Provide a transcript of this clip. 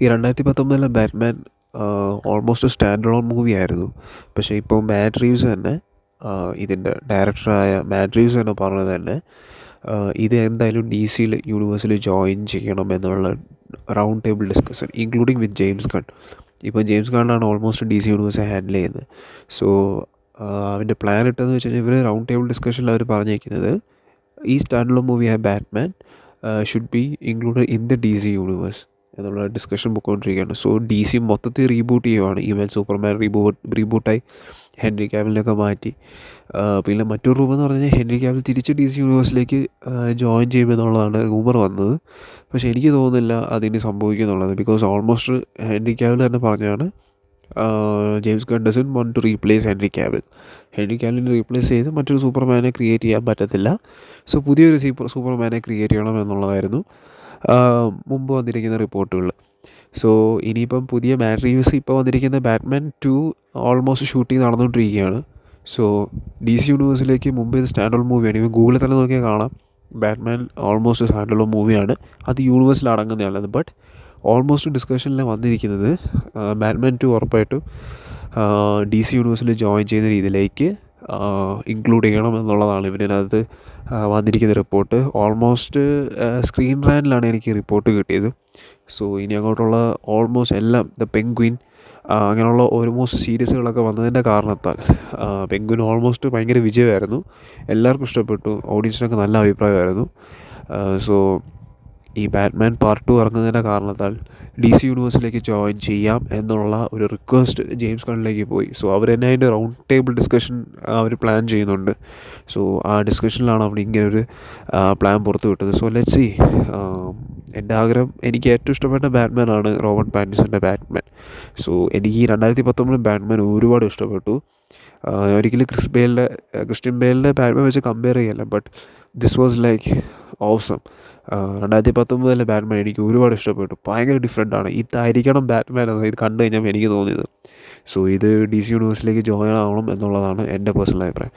ഈ 2019 Batman almost stand alone movie ആയിരുന്നു. പക്ഷേ ഇപ്പോൾ മാറ്റ് റീവ്സ് തന്നെ ഇതിൻ്റെ ഡയറക്ടറായ മാറ്റ് റീവ്സ് തന്നെ പറഞ്ഞത് തന്നെ ഇത് എന്തായാലും DC യൂണിവേഴ്സിൽ ജോയിൻ ചെയ്യണം എന്നുള്ള round table discussion including with James Gunn. ഇപ്പോൾ ജെയിംസ് ഗണ്ണാണ് ഓൾമോസ്റ്റ് DC യൂണിവേഴ്സ് ഹാൻഡിൽ ചെയ്യുന്നത്. സോ അവൻ്റെ പ്ലാൻ ഇട്ടെന്ന് വെച്ച് കഴിഞ്ഞാൽ ഇവർ റൗണ്ട് ടേബിൾ ഡിസ്കഷനിൽ അവർ പറഞ്ഞിരിക്കുന്നത് ഈ സ്റ്റാൻഡ് അലോൺ മൂവിയായ Batman should be included in the DC universe എന്നുള്ള ഡിസ്കഷൻ പൊയ്ക്കൊണ്ടിരിക്കുകയാണ്. സോ DC മൊത്തത്തിൽ റീബൂട്ട് ചെയ്യുവാണ്. ഈവൻ സൂപ്പർമാൻ റീബൂട്ടായി ഹെൻറി കാവിലിനൊക്കെ മാറ്റി. പിന്നെ മറ്റൊരു റൂമെന്ന് പറഞ്ഞു കഴിഞ്ഞാൽ ഹെൻറി കാവിൽ തിരിച്ച് DC യൂണിവേഴ്സിലേക്ക് ജോയിൻ ചെയ്യുമെന്നുള്ളതാണ് റൂമർ വന്നത്. പക്ഷേ എനിക്ക് തോന്നുന്നില്ല അതിന് സംഭവിക്കുന്നുള്ളത്. ബിക്കോസ് ഓൾമോസ്റ്റ് ഹെൻറി കാവിൽ തന്നെ പറഞ്ഞാണ് James Gunn doesn't want to replace Henry Cavill. Henry കാവിലിനെ റീപ്ലേസ് ചെയ്ത് മറ്റൊരു സൂപ്പർമാനെ ക്രിയേറ്റ് ചെയ്യാൻ പറ്റത്തില്ല. സോ പുതിയൊരു സൂപ്പർമാനെ ക്രിയേറ്റ് ചെയ്യണം എന്നുള്ളതായിരുന്നു മുമ്പ് വന്നിരിക്കുന്ന റിപ്പോർട്ടുകൾ. സോ ഇനിയിപ്പം പുതിയ മാറ്റ് റീവ്സ് ഇപ്പോൾ വന്നിരിക്കുന്ന ബാറ്റ്മാൻ 2 ഓൾമോസ്റ്റ് ഷൂട്ടിംഗ് നടന്നുകൊണ്ടിരിക്കുകയാണ്. സോ DC യൂണിവേഴ്സിലേക്ക് മുമ്പ് ഇത് സ്റ്റാൻഡ് അലോൺ മൂവിയാണ്. ഇവൻ ഗൂഗിളിൽ തന്നെ നോക്കിയാൽ കാണാം ബാറ്റ്മാൻ ഓൾമോസ്റ്റ് സ്റ്റാൻഡ് അലോൺ മൂവിയാണ്. അത് യൂണിവേഴ്സിൽ അടങ്ങുന്നതാണ്. ബട്ട് ഓൾമോസ്റ്റ് ഡിസ്കഷനിൽ വന്നിരിക്കുന്നത് ബാറ്റ്മാൻ 2 ഉറപ്പായിട്ടും DC യൂണിവേഴ്സിൽ ജോയിൻ ചെയ്യുന്ന രീതിയിലേക്ക് ഇൻക്ലൂഡ് ചെയ്യണം എന്നുള്ളതാണ് ഇവനകത്ത് വന്നിരിക്കുന്ന റിപ്പോർട്ട്. ഓൾമോസ്റ്റ് സ്ക്രീൻ റാൻഡിലാണ് എനിക്ക് റിപ്പോർട്ട് കിട്ടിയത്. സോ ഇനി അങ്ങോട്ടുള്ള ഓൾമോസ്റ്റ് എല്ലാം ദ പെൻഗ്വിൻ അങ്ങനെയുള്ള ഓൾമോസ്റ്റ് സീരീസുകളൊക്കെ വന്നതിൻ്റെ കാരണത്താൽ പെൻഗ്വിൻ ഓൾമോസ്റ്റ് ഭയങ്കര വിജയമായിരുന്നു. എല്ലാവർക്കും ഇഷ്ടപ്പെട്ടു. ഓഡിയൻസിനൊക്കെ നല്ല അഭിപ്രായമായിരുന്നു. സോ ഈ ബാറ്റ്മാൻ പാർട്ട് 2 ഇറങ്ങുന്നതിൻ്റെ കാരണത്താൽ DC യൂണിവേഴ്സിലേക്ക് ജോയിൻ ചെയ്യാം എന്നുള്ള ഒരു റിക്വസ്റ്റ് ജെയിംസ് ഗണ്ണിലേക്ക് പോയി. സോ അവർ തന്നെ അതിൻ്റെ റൗണ്ട് ടേബിൾ ഡിസ്കഷൻ അവർ പ്ലാൻ ചെയ്യുന്നുണ്ട്. സോ ആ ഡിസ്കഷനിലാണ് അവർ ഇങ്ങനൊരു പ്ലാൻ പുറത്തു വിട്ടത്. So let's see. എൻ്റെ ആഗ്രഹം, എനിക്ക് ഏറ്റവും ഇഷ്ടപ്പെട്ട ബാറ്റ്മാനാണ് റോബർട്ട് പാറ്റിൻസൻ്റെ ബാറ്റ്മാൻ. സോ എനിക്ക് ഈ 2019 ബാറ്റ്മാൻ ഒരുപാട് ഇഷ്ടപ്പെട്ടു. ഒരിക്കലും ക്രിസ്ത്യൻ ബെയിലിൻ്റെ ബാറ്റ്മാൻ വെച്ച് കമ്പയർ ചെയ്യല്ല. But this was like awesome. 2019 Batman എനിക്ക് ഒരുപാട് ഇഷ്ടപ്പെട്ടു. ഭയങ്കര ഡിഫറെൻ്റാണ്. ഇതായിരിക്കണം ബാറ്റ്മാൻ എന്ന് ഇത് കണ്ടു കഴിഞ്ഞാൽ എനിക്ക് തോന്നിയത്. സോ ഇത് DC യൂണിവേഴ്സിലേക്ക് ജോയിൻ ആവണം എന്നുള്ളതാണ് എൻ്റെ പേഴ്സണൽ അഭിപ്രായം.